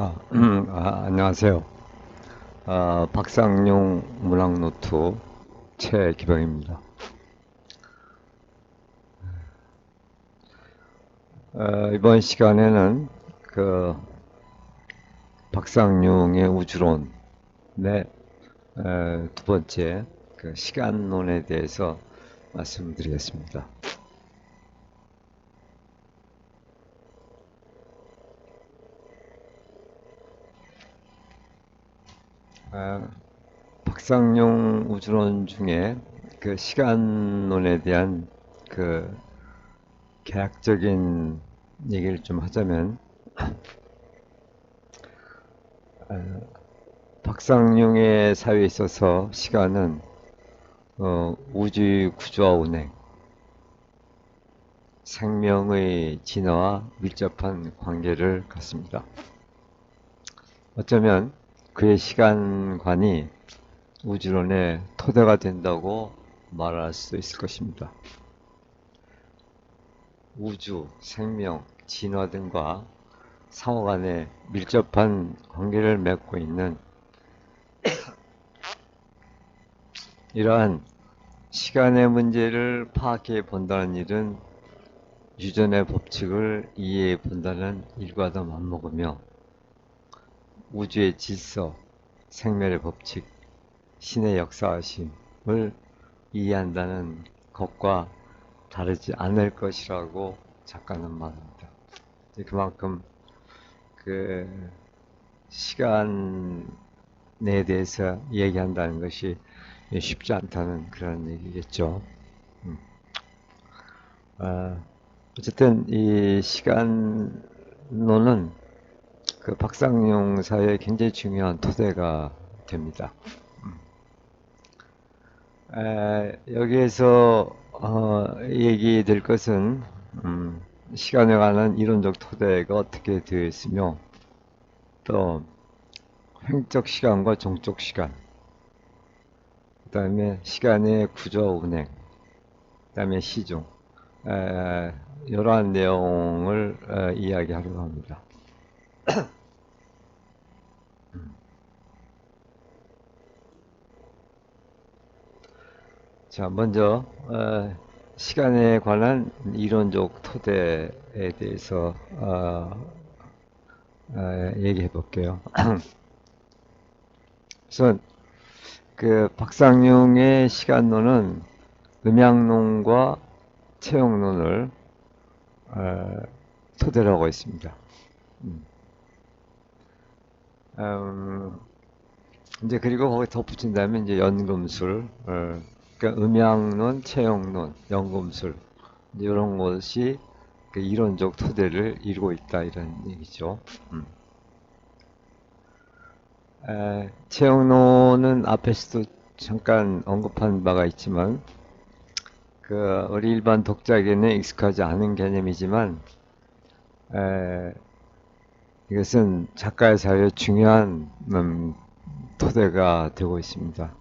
안녕하세요. 박상용 문학노트 최기병입니다. 이번 시간에는 박상용의 우주론의 두 번째 시간론에 대해서 말씀드리겠습니다. 박상용 우주론 중에 시간론에 대한 개학적인 얘기를 좀 하자면, 박상용의 사회에 있어서 시간은 우주의 구조와 운행, 생명의 진화와 밀접한 관계를 갖습니다. 어쩌면 그의 시간관이 우주론의 토대가 된다고 말할 수 있을 것입니다. 우주, 생명, 진화 등과 상호 간에 밀접한 관계를 맺고 있는 이러한 시간의 문제를 파악해 본다는 일은 유전의 법칙을 이해해 본다는 일과도 맞먹으며 우주의 질서, 생멸의 법칙, 신의 역사하심을 이해한다는 것과 다르지 않을 것이라고 작가는 말합니다. 그만큼 시간에 대해서 얘기한다는 것이 쉽지 않다는 그런 얘기겠죠. 어쨌든 이 시간론은 박상용 사회에 굉장히 중요한 토대가 됩니다. 여기에서 얘기될 것은 시간에 관한 이론적 토대가 어떻게 되어 있으며, 또 횡적 시간과 정적 시간, 그 다음에 시간의 구조와 운행, 그 다음에 시중, 이러한 내용을 이야기하려고 합니다. 자, 먼저 시간에 관한 이론적 토대에 대해서 얘기해 볼게요. 우선 박상용의 시간론은 음양론과 채용론을 토대로 하고 있습니다. 이제 그리고 거기 덧붙인다면 이제 연금술, 그러니까 음양론, 채용론, 연금술, 이런 것이 이론적 토대를 이루고 있다, 이런 얘기죠. 채용론은 앞에서도 잠깐 언급한 바가 있지만, 우리 일반 독자에게는 익숙하지 않은 개념이지만, 이것은 작가의 사회에 중요한 토대가 되고 있습니다.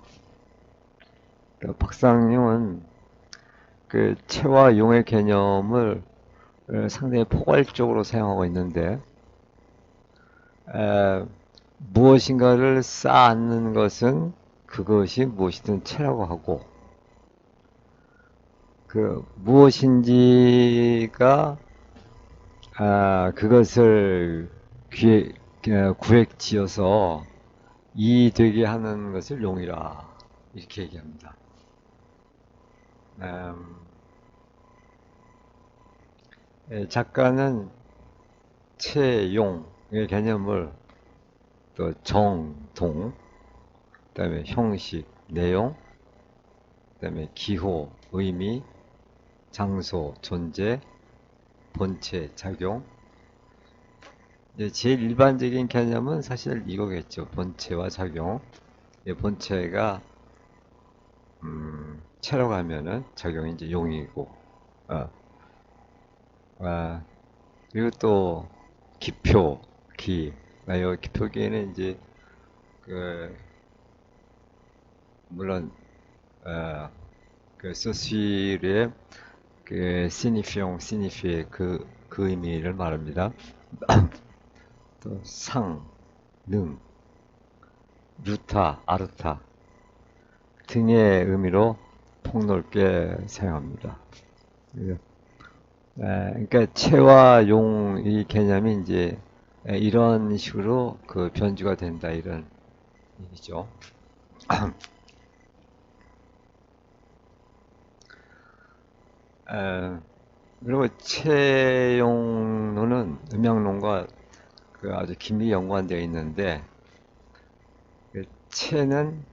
박상용은 체와 용의 개념을 상당히 포괄적으로 사용하고 있는데, 무엇인가를 쌓는 것은 그것이 무엇이든 체라고 하고, 무엇인지가 그것을 구획 지어서 이되게 하는 것을 용이라, 이렇게 얘기합니다. 작가는 체용의 개념을 또 정, 동, 그 다음에 형식, 내용, 그 다음에 기호, 의미, 장소, 존재, 본체, 작용. 제일 일반적인 개념은 사실 이거겠죠. 본체와 작용. 본체가 체로 가면은 작용이 이제 용이고, 그리고 또 기표, 기. 이 기표기에는 이제 물론 소시르의 시니피용, 시니피의 그 의미를 말합니다. 또 상, 능, 루타, 아르타 등의 의미로 폭넓게 사용합니다. 그러니까 채와 용 이 개념이 이제 이런 식으로 그 변주가 된다 이런 얘기죠. 그리고 채용론은 음양론과 그 아주 긴밀히 연관되어 있는데 그 채는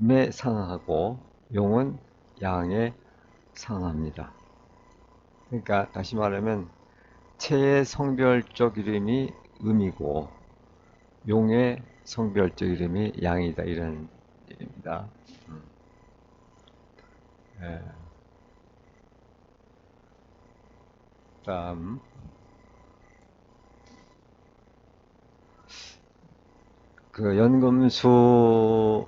음에 상하고 용은 양에 상합니다. 그러니까 다시 말하면 채의 성별적 이름이 음이고 용의 성별적 이름이 양이다 이런 얘기입니다. 예. 다음 그 연금술도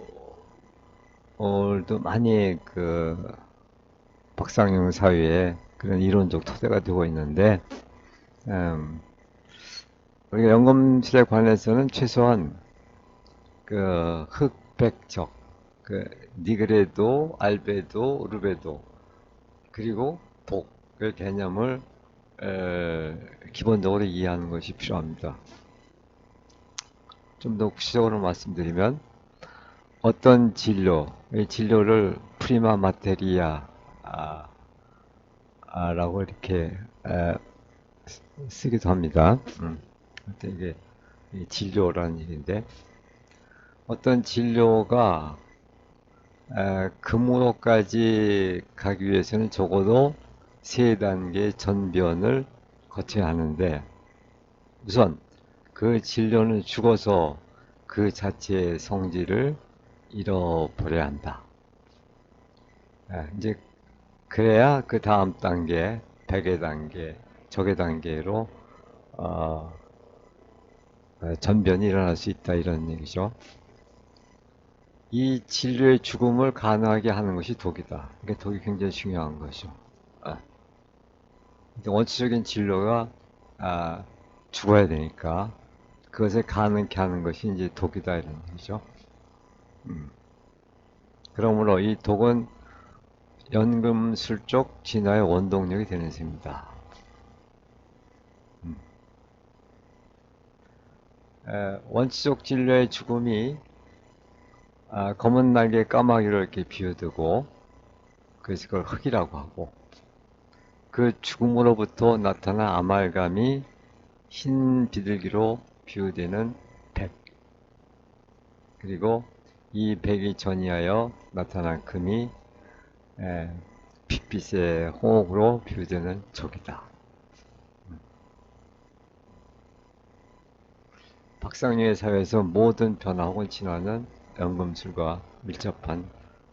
많이 그 박상용 사회에 그런 이론적 토대가 되고 있는데 우리가 연금술에 관해서는 최소한 그 흑백적 그 니그레도, 알베도, 루베도 그리고 복의 개념을 기본적으로 이해하는 것이 필요합니다. 좀 더 구체적으로 말씀드리면 어떤 진료의 진료를 프리마 마테리아 라고 이렇게 쓰기도 합니다. 이게 진료라는 얘기인데 어떤 진료가 금으로까지 가기 위해서는 적어도 3단계 전변을 거쳐야 하는데 우선 그 진료는 죽어서 그 자체의 성질을 잃어버려야 한다. 이제 그래야 그 다음 단계, 백의 단계, 적의 단계로 전변이 일어날 수 있다 이런 얘기죠. 이 진료의 죽음을 가능하게 하는 것이 독이다. 그러니까 독이 굉장히 중요한 것이죠. 원초적인 진료가 죽어야 되니까 그것을 가능케 하는 것이 이제 독이다 이런 얘기죠. 그러므로 이 독은 연금술적 진화의 원동력이 되는 셈입니다. 원초적 진료의 죽음이 검은 날개 까마귀를 이렇게 비유되고 그래서 그걸 흑이라고 하고 그 죽음으로부터 나타난 아말감이 흰 비둘기로 비유되는 백 그리고 이 백이 전이하여 나타난 금이 빛빛의 홍옥으로 비유되는 적이다. 박상류의 사회에서 모든 변화 혹은 진화는 연금술과 밀접한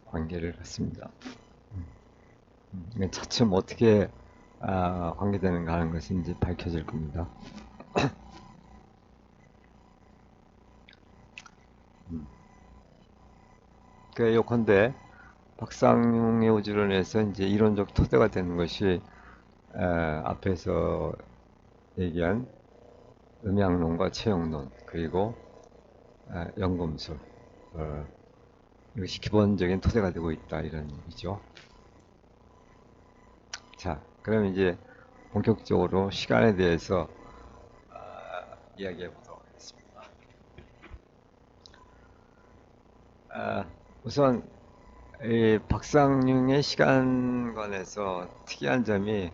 관계를 갖습니다. 차츰 어떻게 관계되는가 하는 것이 이제 밝혀질 겁니다. 그 요컨대 박상용의 우주론에서 이제 이론적 토대가 되는 것이 앞에서 얘기한 음양론과 채용론 그리고 연금술 이것이 기본적인 토대가 되고 있다 이런 얘기죠. 자, 그럼 이제 본격적으로 시간에 대해서 이야기해 보도록 하겠습니다. 우선 이 박상용의 시간관에서 특이한 점이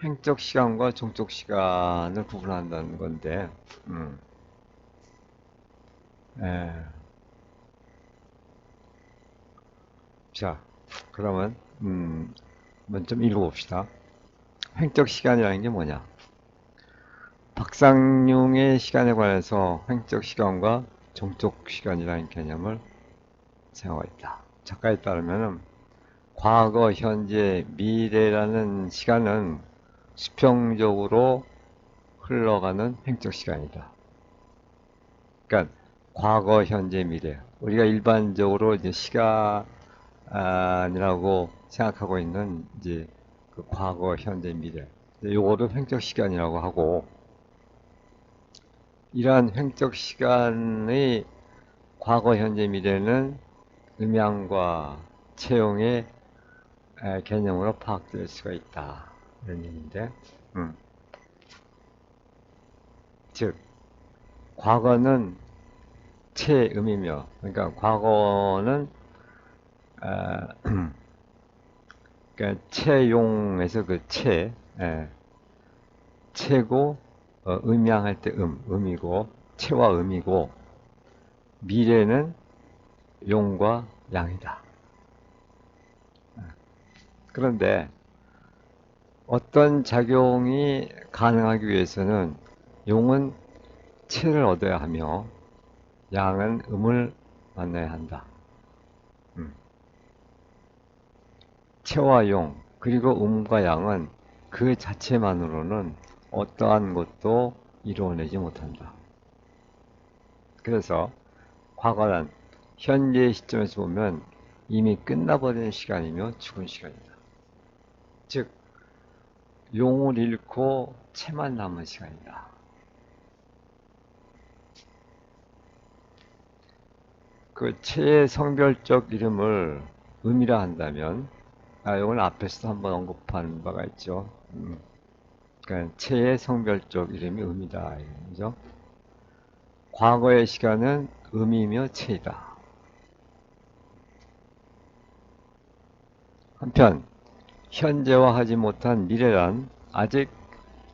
횡적 시간과 종적 시간을 구분한다는 건데, 에, 자, 그러면 한번 좀 읽어봅시다. 횡적 시간이라는 게 뭐냐? 박상용의 시간에 관해서 횡적 시간과 종적 시간이라는 개념을 사용하고 있다. 작가에 따르면 과거, 현재, 미래라는 시간은 수평적으로 흘러가는 횡적 시간이다. 그러니까 과거, 현재, 미래. 우리가 일반적으로 이제 시간이라고 생각하고 있는 이제 그 과거, 현재, 미래. 요거를 횡적 시간이라고 하고 이러한 횡적 시간의 과거, 현재, 미래는 음양과 채용의 개념으로 파악될 수가 있다. 이런 얘기인데, 음. 즉, 과거는 채음이며, 그러니까 과거는 그러니까 채용에서 그 채고 음양할 때 음이고 채와 음이고 미래는 용과 양이다. 그런데 어떤 작용이 가능하기 위해서는 용은 채를 얻어야 하며 양은 음을 만나야 한다. 채와 용 그리고 음과 양은 그 자체만으로는 어떠한 것도 이루어내지 못한다. 그래서 과거란 현재의 시점에서 보면 이미 끝나버린 시간이며 죽은 시간이다. 즉 용을 잃고 채만 남은 시간이다. 그 채의 성별적 이름을 음이라 한다면 이건 앞에서도 한번 언급한 바가 있죠. 그러니까 채의 성별적 이름이 음이다. 이죠. 과거의 시간은 음이며 채이다. 한편 현재화하지 못한 미래란 아직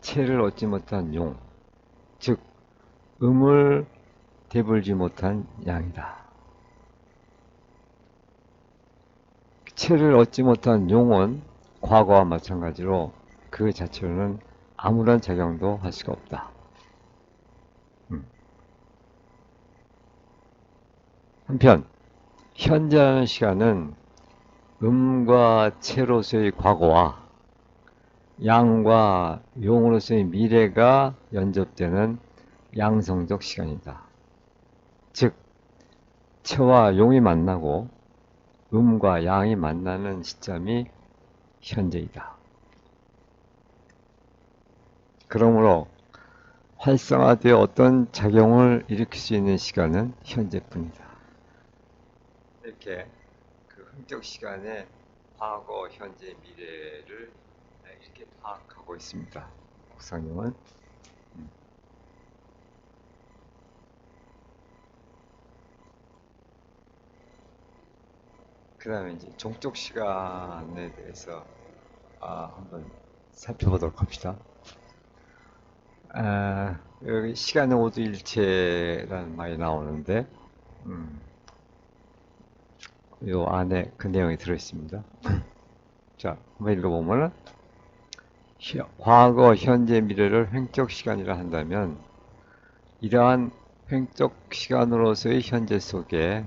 채를 얻지 못한 용, 즉 음을 대불지 못한 양이다. 채를 얻지 못한 용은 과거와 마찬가지로 그 자체로는 아무런 작용도 할 수가 없다. 한편 현재라는 시간은 음과 채로서의 과거와 양과 용으로서의 미래가 연접되는 양성적 시간이다. 즉 채와 용이 만나고 음과 양이 만나는 시점이 현재이다. 그러므로 활성화되어 어떤 작용을 일으킬 수 있는 시간은 현재뿐이다. 이렇게 그 흥적 시간의 과거, 현재, 미래를 이렇게 파악하고 있습니다. 국상님은. 그 다음에 이제 종족 시간에 대해서 한번 살펴보도록 합시다. 여기 시간의 오두일체라는 말이 나오는데, 요 안에 그 내용이 들어있습니다. 자, 한번 읽어보면은, 과거, 현재, 미래를 횡적 시간이라 한다면, 이러한 횡적 시간으로서의 현재 속에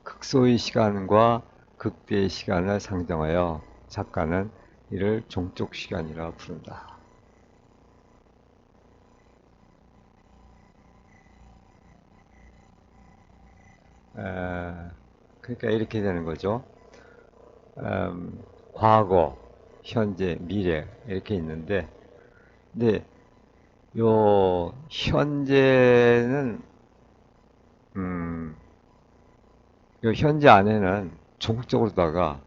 극소의 시간과 극대의 시간을 상정하여 작가는 이를 종족 시간이라 부른다. 그러니까 이렇게 되는 거죠. 과거, 현재, 미래 이렇게 있는데, 근데 요 현재는 요 현재 안에는 종적으로다가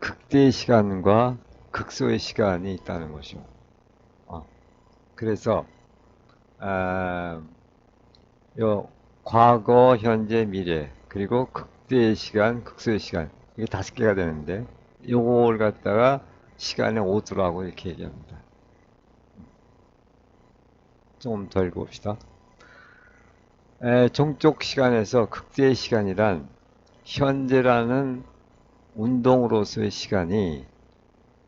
극대의 시간과 극소의 시간이 있다는 것이요. 그래서 요 과거, 현재, 미래 그리고 극대의 시간, 극소의 시간 이게 5개가 되는데 요걸 갖다가 시간의 오두라고 이렇게 얘기합니다. 조금 더 읽어봅시다. 종족 시간에서 극대의 시간이란 현재라는 운동으로서의 시간이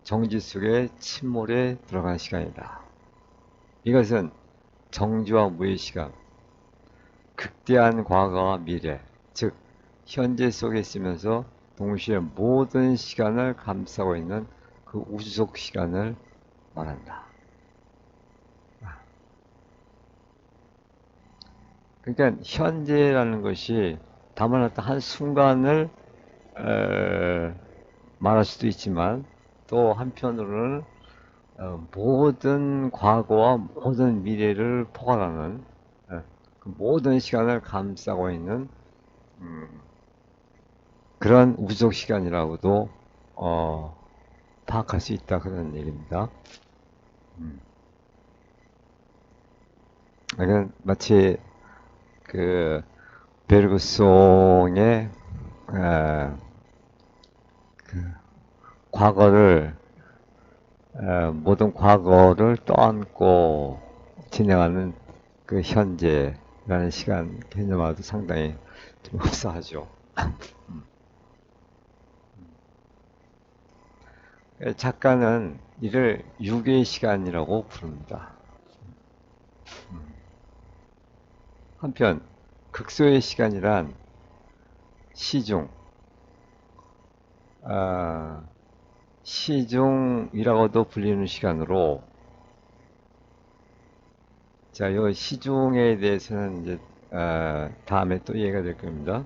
정지 속에 침몰에 들어간 시간이다. 이것은 정지와 무의 시간, 극대한 과거와 미래, 즉 현재 속에 있으면서 동시에 모든 시간을 감싸고 있는 그 우주속 시간을 말한다. 그러니까 현재라는 것이 다만 어떤 한 순간을 말할 수도 있지만 또 한편으로는 모든 과거와 모든 미래를 포괄하는 그 모든 시간을 감싸고 있는 음, 그런 우주적 시간이라고도 파악할 수 있다 그런 얘기입니다. 음. 이건 마치 그 베르그송의 그 과거를 모든 과거를 떠안고 진행하는 그 현재라는 시간 개념하고도 상당히 좀 흡사하죠. 작가는 이를 유괴의 시간이라고 부릅니다. 한편 극소의 시간이란 시중, 아, 시중이라고도 불리는 시간으로, 자, 이 시중에 대해서는 이제 다음에 또 이해가 될 겁니다.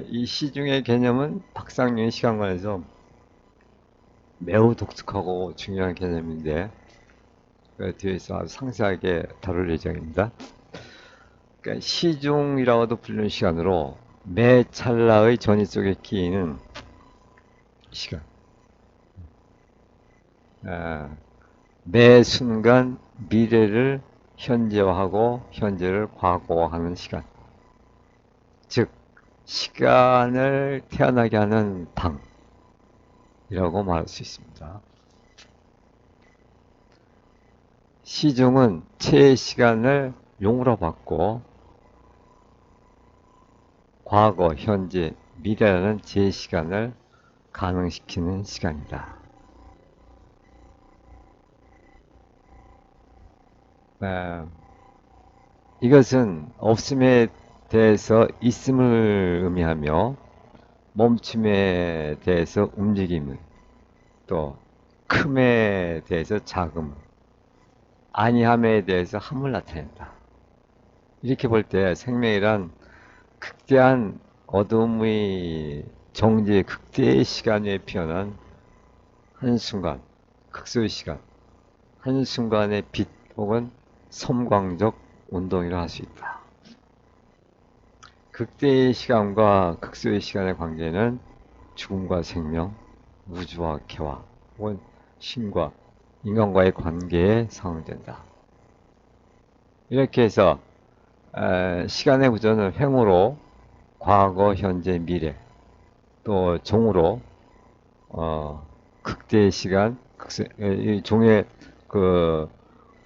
이 시중의 개념은 박상윤의 시간관에서 매우 독특하고 중요한 개념인데 그 뒤에서 아주 상세하게 다룰 예정입니다. 그러니까 시중이라고도 불리는 시간으로 매 찰나의 전위 속에 끼이는 시간, 아, 매 순간 미래를 현재화하고 현재를 과거화하는 시간, 즉 시간을 태어나게 하는 방이라고 말할 수 있습니다. 시중은 체의 시간을 용으로 받고 과거, 현재, 미래라는 제 시간을 가능시키는 시간이다. 이것은 없음에 대해서 있음을 의미하며 멈춤에 대해서 움직임을, 또 큼에 대해서 작음, 아니함에 대해서 함을 나타낸다. 이렇게 볼 때 생명이란 극대한 어둠의 정지의 극대의 시간에 피어난 한순간, 극소의 시간, 한순간의 빛 혹은 섬광적 운동이라 할 수 있다. 극대의 시간과 극소의 시간의 관계는 죽음과 생명, 우주와 개화, 혹은 신과 인간과의 관계에 상응된다. 이렇게 해서 시간의 구조는 횡으로 과거, 현재, 미래, 또 종으로 극대의 시간, 이 종의 그,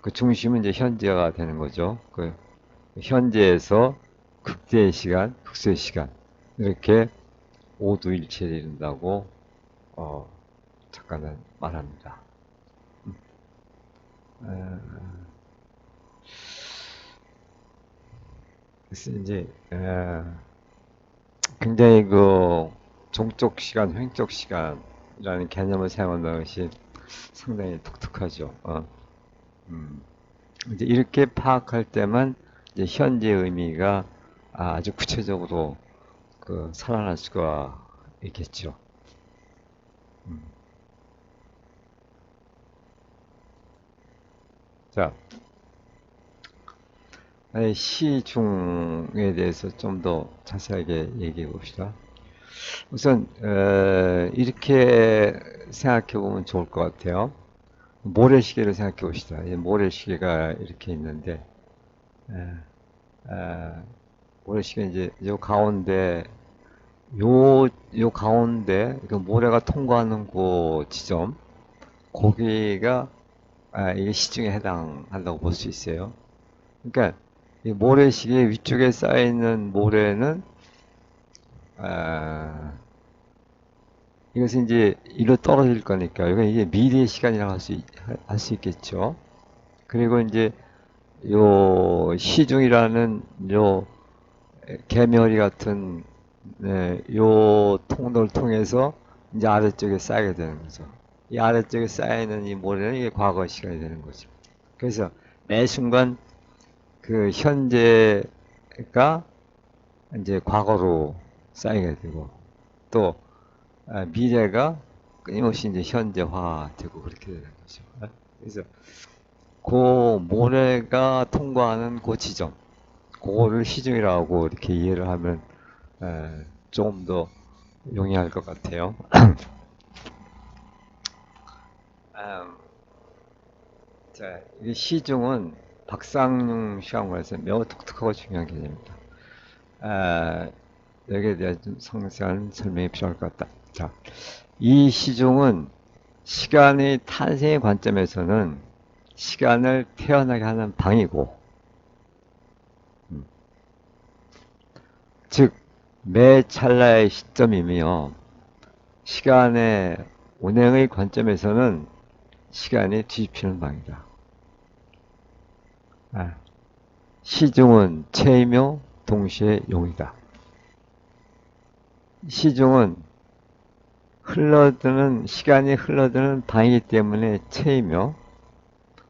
그 중심은 이제 현재가 되는 거죠. 그 현재에서 극대의 시간, 극소의 시간 이렇게 오두일체를 이룬다고 작가는 말합니다. 그래서 이제 굉장히 그 종적 시간, 횡적 시간이라는 개념을 사용한다는 것이 상당히 독특하죠. 이제 이렇게 파악할 때만 이제 현재의 의미가 아주 구체적으로 그 살아날 수가 있겠죠. 자, 시중에 대해서 좀 더 자세하게 얘기해 봅시다. 우선 이렇게 생각해 보면 좋을 것 같아요. 모래시계를 생각해 봅시다. 모래시계가 이렇게 있는데 에, 에, 모래시계 이제 요 가운데 요 가운데 그 모래가 통과하는 그 지점 거기가 이게 시중에 해당한다고 볼 수 있어요. 그러니까 이 모래시계 위쪽에 쌓여 있는 모래는 아, 이것은 이제 일로 떨어질 거니까 이건 이게 미래의 시간이라고 할 수 있겠죠. 그리고 이제 요 시중이라는 요 개미허리 같은 요 통로를 통해서 이제 아래쪽에 쌓이게 되는 거죠. 이 아래쪽에 쌓여있는 이 모래는 이게 과거 시간이 되는 거죠. 그래서 매 순간 그 현재가 이제 과거로 쌓이게 되고 또 미래가 끊임없이 이제 현재화되고 그렇게 되는 거죠. 그래서 그 모래가 통과하는 그 지점, 그거를 시중이라고 이렇게 이해를 하면 조금 더 용이할 것 같아요. 음, 자, 이 시중은 박상용 시간관에서 매우 독특하고 중요한 개념입니다. 아, 여기에 대한 좀 상세한 설명이 필요할 것 같다. 자, 이 시중은 시간의 탄생의 관점에서는 시간을 태어나게 하는 방이고, 음, 즉, 매 찰나의 시점이며, 시간의 운행의 관점에서는 시간이 뒤집히는 방이다. 아, 시중은 체이며 동시에 용이다. 시중은 시간이 흘러드는 방이기 때문에 체이며,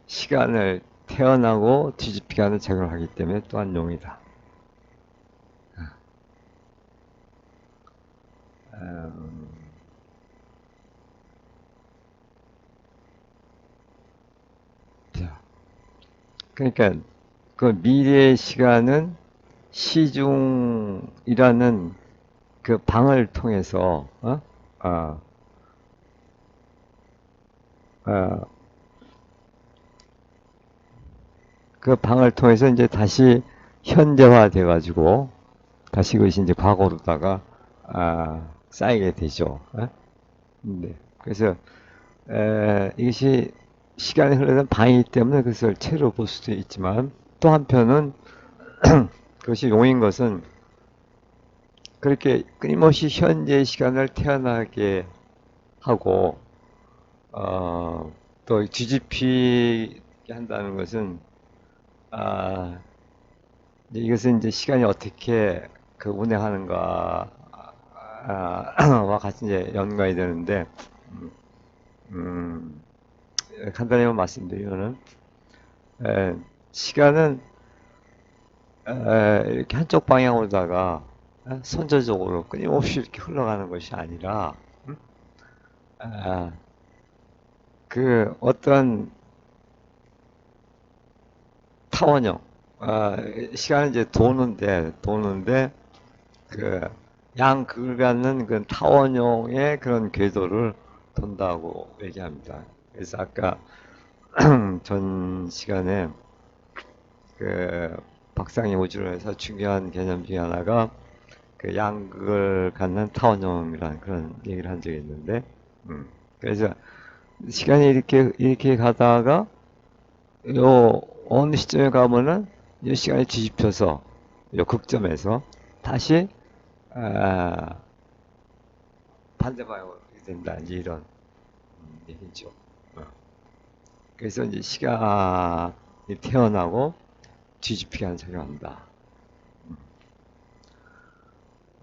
시간을 태어나고 뒤집히게 하는 작용을 하기 때문에 또한 용이다. 음, 자, 그러니까 그 미래의 시간은 시중이라는 그 방을 통해서 어, 어, 그 방을 통해서 이제 다시 현대화 돼가지고 다시 그것이 이제 과거로다가 쌓이게 되죠. 네. 그래서 이것이 시간이 흐르는 방이기 때문에 그것을 채로 볼 수도 있지만 또 한편은 그것이 용인 것은 그렇게 끊임없이 현재의 시간을 태어나게 하고 또 뒤집히게 한다는 것은 아, 이것은 이제 시간이 어떻게 그 운행하는가와 같이 이제 연관이 되는데 음, 음, 간단히 말씀드리면은 시간은 이렇게 한쪽 방향으로다가 선저적으로 끊임없이 이렇게 흘러가는 것이 아니라 아, 그 어떤 타원형 시간은 이제 도는데 그 양극을 갖는 그 타원형의 그런 궤도를 돈다고 얘기합니다. 그래서 아까 전 시간에 그 박상의 우주론에서 중요한 개념 중에 하나가 그 양극을 갖는 타원형이라는 그런 얘기를 한 적이 있는데, 그래서 시간이 이렇게 가다가 요 어느 시점에 가면은 이 시간이 뒤집혀서 요 극점에서 다시 아, 반대 방향으로 된다 이제 이런 얘기죠. 어. 그래서 이제 시간이 태어나고 뒤집히게 하는 작용을 한다.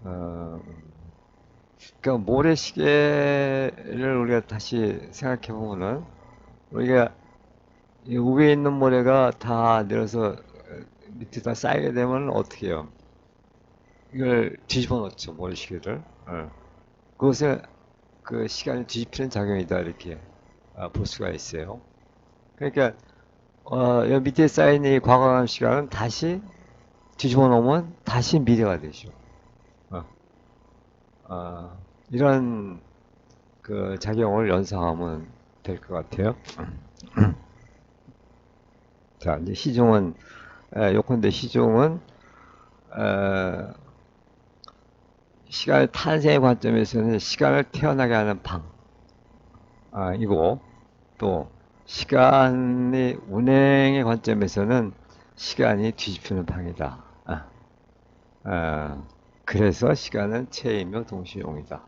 어, 그러니까 모래시계를 우리가 다시 생각해 보면은 우리가 이 위에 있는 모래가 다 내려서 밑에다 쌓이게 되면 어떻게 해요? 이걸 뒤집어 놓죠, 모래시계를. 그것에 그 시간을 뒤집히는 작용이다 이렇게 볼 수가 있어요. 그러니까 여기 밑에 쌓인 이 과거감 시간은 다시 뒤집어 놓으면 다시 미래가 되죠. 어, 어, 이런 그 작용을 연상하면 될 것 같아요. 자, 이제 시중은 요컨대 시중은 에, 시간의 탄생의 관점에서는 시간을 태어나게 하는 방이고 또 시간의 운행의 관점에서는 시간이 뒤집히는 방이다. 그래서 시간은 체이며 동시용이다.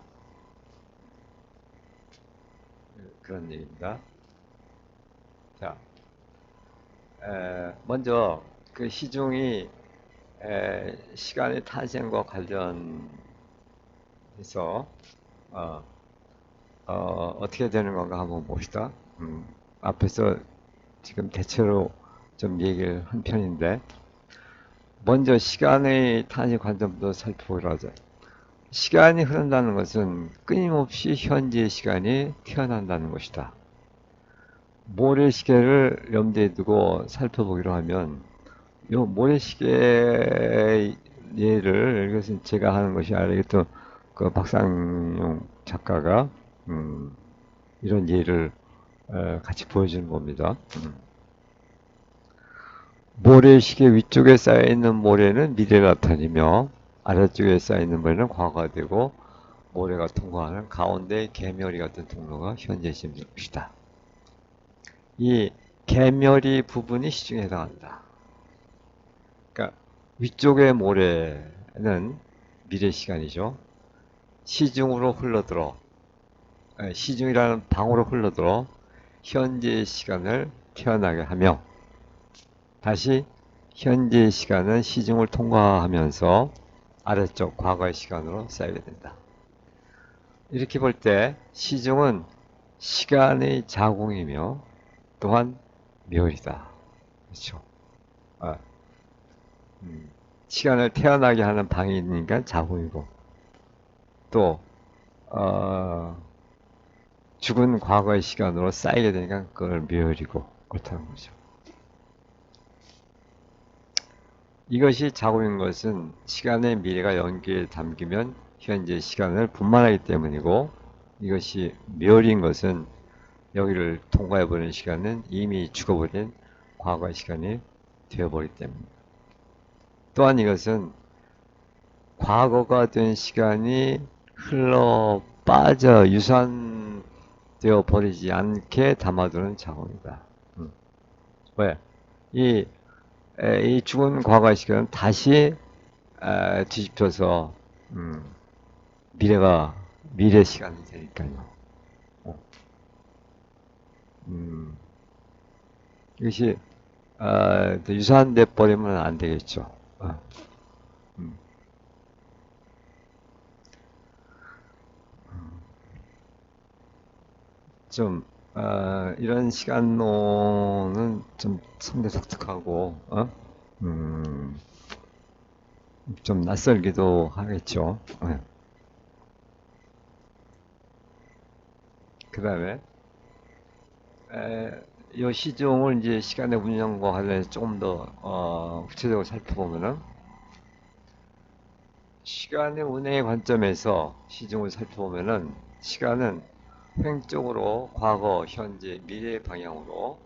그런 얘기입니다. 자, 먼저 그 시중이 시간의 탄생과 관련해서 어, 떻게 되는 건가 한번 봅시다. 앞에서 지금 대체로 좀 얘기를 한 편인데 먼저 시간의 탄생 관점도 살펴보려 하죠. 시간이 흐른다는 것은 끊임없이 현재의 시간이 태어난다는 것이다. 모래시계를 염두에 두고 살펴보기로 하면 요 모래시계 예를 이것은 제가 하는 것이 아니라 또 그 박상용 작가가 이런 예를 같이 보여주는 겁니다. 모래시계 위쪽에 쌓여있는 모래는 미래가 나타내며 아래쪽에 쌓여있는 모래는 과거가 되고 모래가 통과하는 가운데 개멸이 같은 통로가 현재 시점일 것이다. 이 개멸이 부분이 시중에 해당한다. 그러니까 위쪽의 모래는 미래 시간이죠. 시중으로 흘러들어 시중이라는 방으로 흘러들어 현재 시간을 태어나게 하며 다시 현재 시간은 시중을 통과하면서 아래쪽 과거의 시간으로 쌓이게 된다. 이렇게 볼 때 시중은 시간의 자궁이며 또한 멸이다. 그렇죠? 아, 시간을 태어나게 하는 방이니까 자궁이고 또 죽은 과거의 시간으로 쌓이게 되니까 그걸 멸이고 그렇다는 거죠. 이것이 자궁인 것은 시간의 미래가 연기에 담기면 현재 시간을 분만하기 때문이고 이것이 멸인 것은 여기를 통과해버린 시간은 이미 죽어버린 과거의 시간이 되어버리기 때문입니다. 또한 이것은 과거가 된 시간이 흘러 빠져 유산되어 버리지 않게 담아두는 자궁이다. 왜? 이 죽은 과거의 시간은 다시 뒤집혀서 미래 시간이 되니까요. 이것이 유산돼 버리면 안 되겠죠. 좀 이런 시간론은 좀 상당히 독특하고 좀 낯설기도 하겠죠. 그 다음에 이 시중을 이제 시간의 운영과 관련해서 조금 더 구체적으로 살펴보면은 시간의 운행의 관점에서 시중을 살펴보면은 시간은 횡적으로 과거, 현재, 미래 방향으로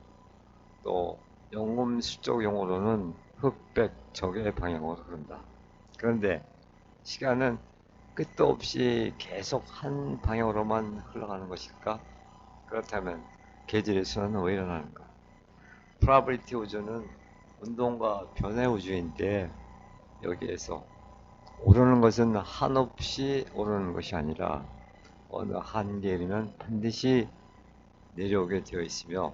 또 연금술적 용어로는 흑백, 적의 방향으로 흐른다. 그런데 시간은 끝도 없이 계속 한 방향으로만 흘러가는 것일까? 그렇다면 계절의 순환은 왜 일어나는가? 프라빌리티 우주는 운동과 변화의 우주인데 여기에서 오르는 것은 한없이 오르는 것이 아니라 어느 한계에 이르면 반드시 내려오게 되어 있으며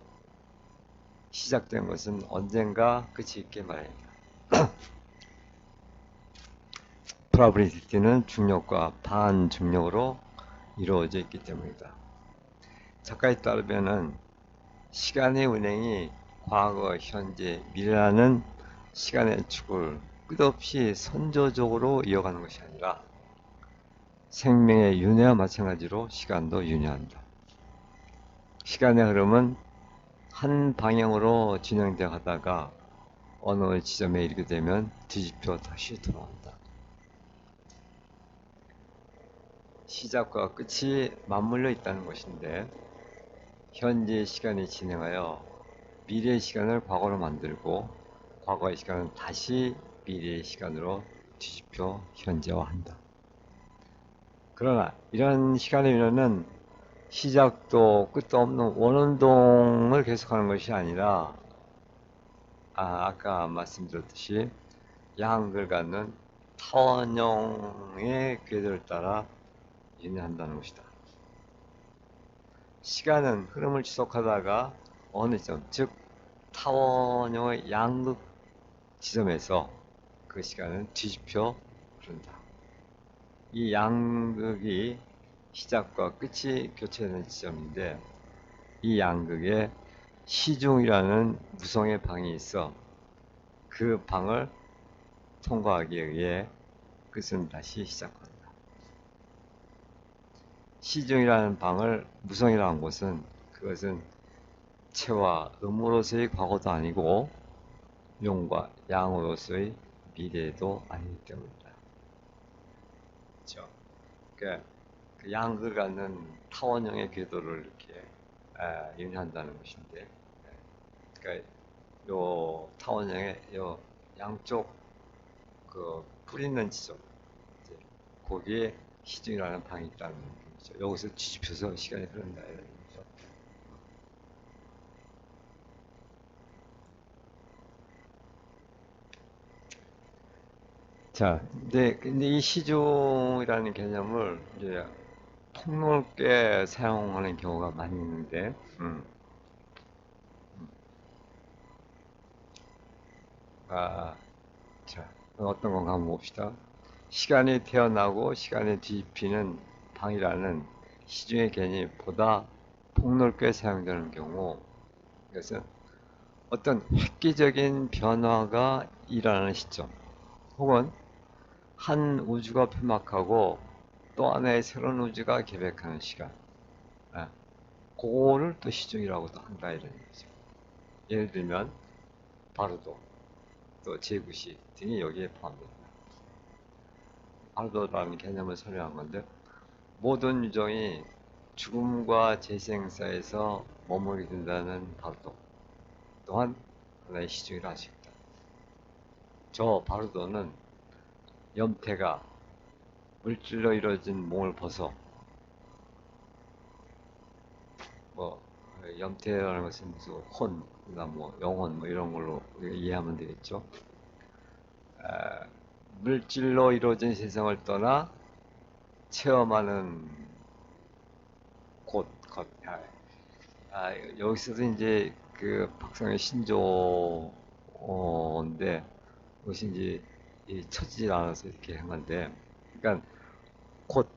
시작된 것은 언젠가 끝이 있게 마련이다. 프라빌리티는 중력과 반중력으로 이루어져 있기 때문이다. 작가에 따르면 시간의 운행이 과거, 현재, 미래라는 시간의 축을 끝없이 선조적으로 이어가는 것이 아니라 생명의 윤회와 마찬가지로 시간도 윤회한다. 시간의 흐름은 한 방향으로 진행되어 가다가 어느 지점에 이르게 되면 뒤집혀 다시 돌아온다. 시작과 끝이 맞물려 있다는 것인데 현재 시간이 진행하여 미래의 시간을 과거로 만들고 과거의 시간은 다시 미래의 시간으로 뒤집혀 현재화한다. 그러나 이런 시간의 윤회는 시작도 끝도 없는 원운동을 계속하는 것이 아니라 아까 말씀드렸듯이 양극을 갖는 타원형의 궤도를 따라 윤회한다는 것이다. 시간은 흐름을 지속하다가 어느 점, 즉 타원형의 양극 지점에서 그 시간은 뒤집혀 흐른다. 이 양극이 시작과 끝이 교차되는 지점인데 이 양극에 시중이라는 무성의 방이 있어 그 방을 통과하기 위해 끝은 다시 시작한다. 시중이라는 방을 무성이라는 것은 그것은 체와 음으로서의 과거도 아니고 용과 양으로서의 미래도 아니기 때문이다. 그렇죠? 그러니까 그 양을 갖는 타원형의 궤도를 이렇게 의미한다는 것인데, 그러니까 요 타원형의 요 양쪽 그 뿌리 있는 지점, 이제 거기에 시중이라는 방이 있다는 얘기죠. 여기서 뒤집혀서 시간이 흐른다 이런 얘기죠. 자, 근데 이 시중이라는 개념을 이제 폭넓게 사용하는 경우가 많이 있는데, 아, 자, 어떤 건가 한번 봅시다. 시간이 태어나고 시간이 뒤집히는 방이라는 시중의 개념보다 폭넓게 사용되는 경우, 이것은 어떤 획기적인 변화가 일어나는 시점, 혹은 한 우주가 폐막하고 또 하나의 새로운 우주가 개백하는 시간, 아, 그거를 또 시중이라고도 한다 이런 얘기죠. 예를 들면 바르도, 또 제구시 등이 여기에 포함됩니다. 바르도라는 개념을 설명한 건데, 모든 유정이 죽음과 재생 사이에서 머무르게 된다는 바르도 또한 하나의 시중이라 할 수 있다. 저 바르도는 염태가 물질로 이루어진 몸을 벗어, 뭐 염태라는 것은 무슨 혼이나 뭐 영혼 뭐 이런 걸로 우리가 이해하면 되겠죠. 아, 물질로 이루어진 세상을 떠나 체험하는 곳, 것. 여기서도 이제 그 박상의 신조어인데, 그것이 이제 처지질 않아서 이렇게 한 건데, 그러니까 곳,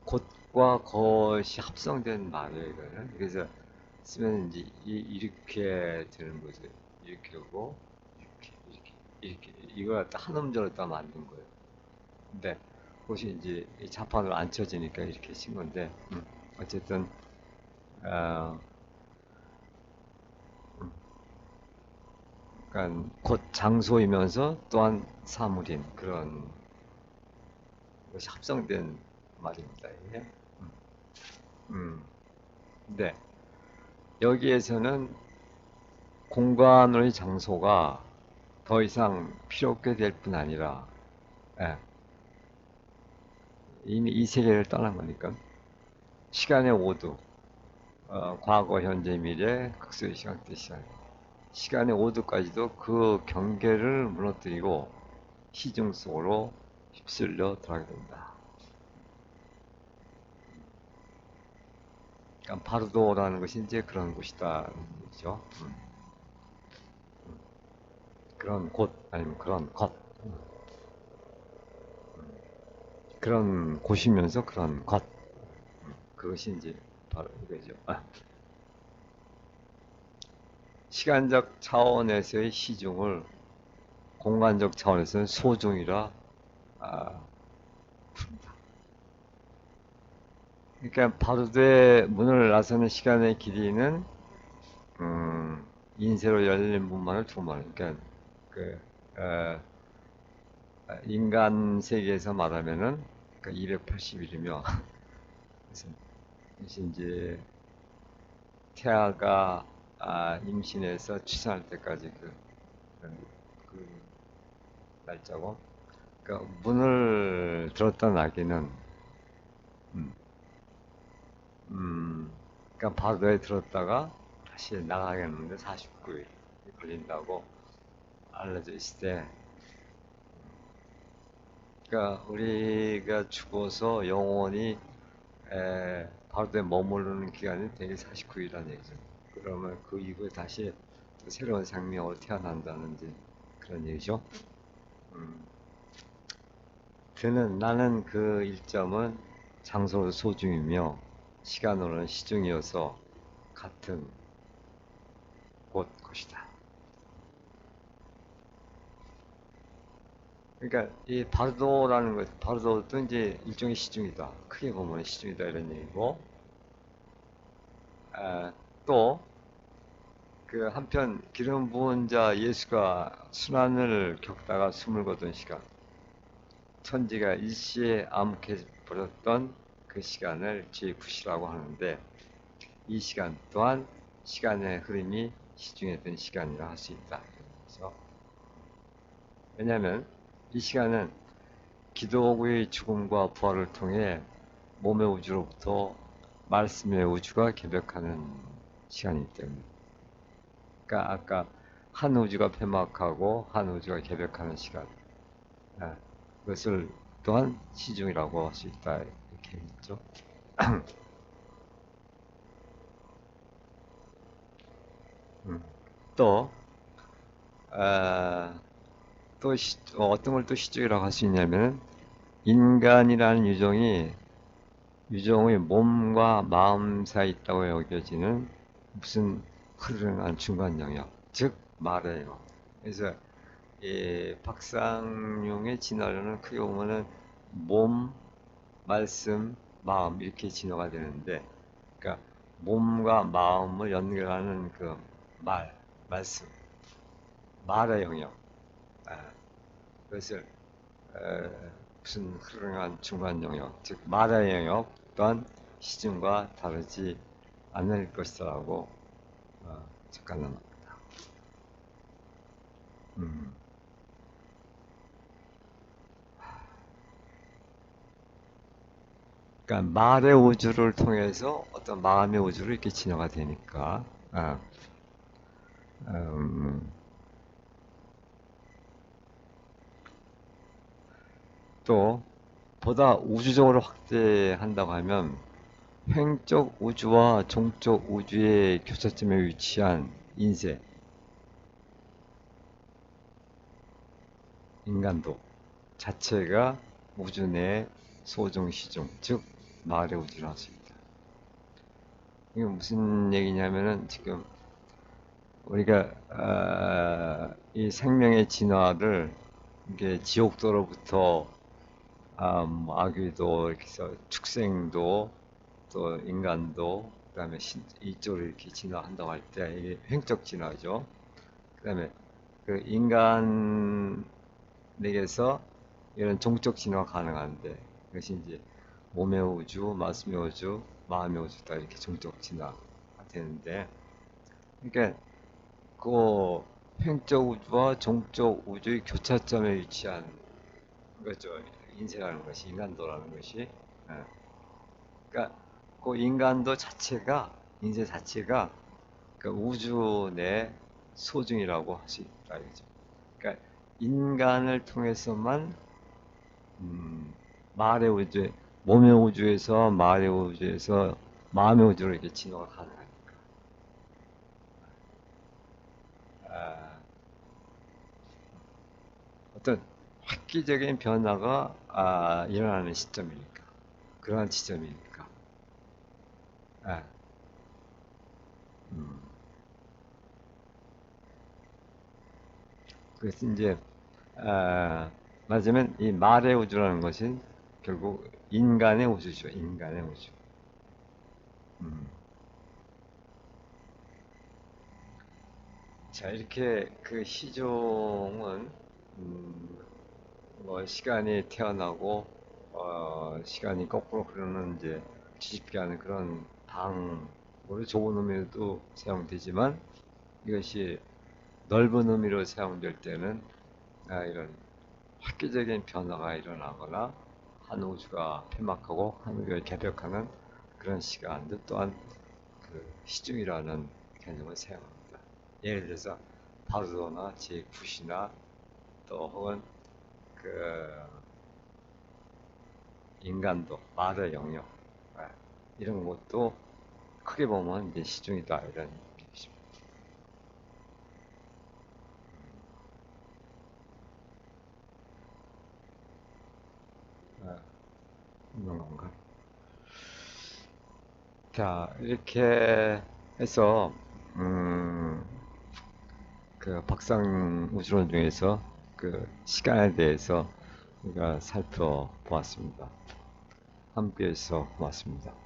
곳과 것이 합성된 말이에요, 이거는. 그래서 쓰면 이제 이렇게 되는 거죠. 이렇게 오고, 이렇게. 이걸 갖다 한 음절로 다 만든 거예요. 근데 그것이 이제 이 자판으로 안 쳐지니까 이렇게 친 건데, 어쨌든, 어, 그러니까 곧 장소이면서 또한 사물인 그런 것이 합성된 말입니다. 이게. 음. 근데 여기에서는 공간의 장소가 더 이상 필요 없게 될 뿐 아니라, 예, 이미 이 세계를 떠난 거니까 시간의 오두, 과거, 현재, 미래, 극소의 시간대 시간, 시간의 오두까지도 그 경계를 무너뜨리고 시중 속으로 휩쓸려 들어가게 된다. 그러니까 바르도라는 것이 이제 그런 곳이다, 그죠? 그런 곳 아니면 그런 것, 그런 곳이면서 그런 것, 그것이 이제 바로 이거죠. 시간적 차원에서의 시중을 공간적 차원에서는 소중이라 아, 부른다. 그러니까 바르도의 문을 나서는 시간의 길이는 인쇄로 열린 문만을 두말. 그러니까 그 어, 인간 세계에서 말하면은 그 280일이며, 그래서 이제 태아가 임신해서 출산할 때까지 그 날짜고, 그러니까 문을 들었던 아기는 음, 그러니까 바다에 들었다가 다시 나가겠는데 49일 걸린다고 알려져 있을 때, 그러니까 우리가 죽어서 영원히 바다에 머무르는 기간이 대개 49일이라는 얘기죠. 그러면 그 이후에 다시 또 새로운 생명으로 태어난다는 이제 그런 얘기죠. 음, 나는 그 일점은 장소로 소중이며 시간으로는 시중이어서 같은 것이다. 그러니까 이 바르도라는 것, 바르도도 이제 일종의 시중이다. 크게 보면 시중이다 이런 얘기고, 또 그 한편 기름 부은 자 예수가 순환을 겪다가 숨을 거둔 시간, 천지가 일시에 암흑해 버렸던 그 시간을 제9시라고 하는데, 이 시간 또한 시간의 흐름이 시중에 든 시간이라 할 수 있다. 그래서 왜냐하면 이 시간은 기도구의 죽음과 부활을 통해 몸의 우주로부터 말씀의 우주가 개벽하는 시간이기 때문에. 그러니까 아까 한 우주가 폐막하고 한 우주가 개벽하는 시간, 아, 그것을 또한 시중이라고 할 수 있다 이렇게 했죠. 또, 아, 어떤 걸 또 시중이라고 할 수 있냐면, 인간이라는 유종의 몸과 마음 사이에 있다고 여겨지는 무슨 흐르는 중간 영역, 즉 말이에요. 그래서 이 박상용의 진화론은 크게 보면은 몸, 말씀, 마음 이렇게 진화가 되는데, 그러니까 몸과 마음을 연결하는 그 말씀, 말의 영역, 아, 그것을 무슨 흐르는 중간 영역, 즉 말의 영역 또한 시중과 다르지 않을 것이라고 작가는. 음. 그러니까 말의 우주를 통해서 어떤 마음의 우주로 이렇게 진화가 되니까, 음, 또 보다 우주적으로 확대한다고 하면 횡적 우주와 종적 우주의 교차점에 위치한 인생, 인간도 자체가 우주 내 소중 시중, 즉 말의 우주를 할 수 있다. 이게 무슨 얘기냐면은 지금 우리가 이 생명의 진화를 이게 지옥도로부터 아귀도 이렇게 해서 축생도 또 인간도 그다음에 이쪽으로 이렇게 진화한다고 할 때 이게 횡적 진화죠. 그다음에 그 인간에게서 이런 종적 진화가 가능한데, 그것이 이제 몸의 우주, 말씀의 우주, 마음의 우주 다 이렇게 종적 진화가 되는데, 그러니까 그 횡적 우주와 종적 우주의 교차점에 위치한 거죠. 인생이라는 것이, 인간도라는 것이. 예. 그러니까 그 인간도 자체가, 인생 자체가 그 우주 내 소중이라고 할 수 있다 이거죠. 그러니까 인간을 통해서만 말의 우주, 몸의 우주에서 말의 우주에서 마음의 우주로 이렇게 진화가 가능하니까. 아, 어떤 획기적인 변화가 일어나는 시점이니까, 그러한 지점이니까. 아, 음. 그래서 이제 말하자면 이 말의 우주라는 것은 결국 인간의 우주죠. 인간의 우주. 음. 자, 이렇게 그 시종은 뭐 시간이 태어나고 시간이 거꾸로 흐르는 이제 뒤집게 하는 그런 방으로 좁은 의미로도 사용되지만, 이것이 넓은 의미로 사용될 때는 이런 획기적인 변화가 일어나거나 한 우주가 폐막하고 한 우주가 개벽하는 그런 시간도 또한 그 시중이라는 개념을 사용합니다. 예를 들어서 바르도나 제9시나 또 혹은 그 인간도 말의 영역, 이런 것도 크게 보면 이제 시중이다 이런 얘기입니다. 있는 건가? 자, 이렇게 해서 그 박상 우주론 중에서 그 시간에 대해서 우리가 살펴보았습니다. 함께해서 고맙습니다.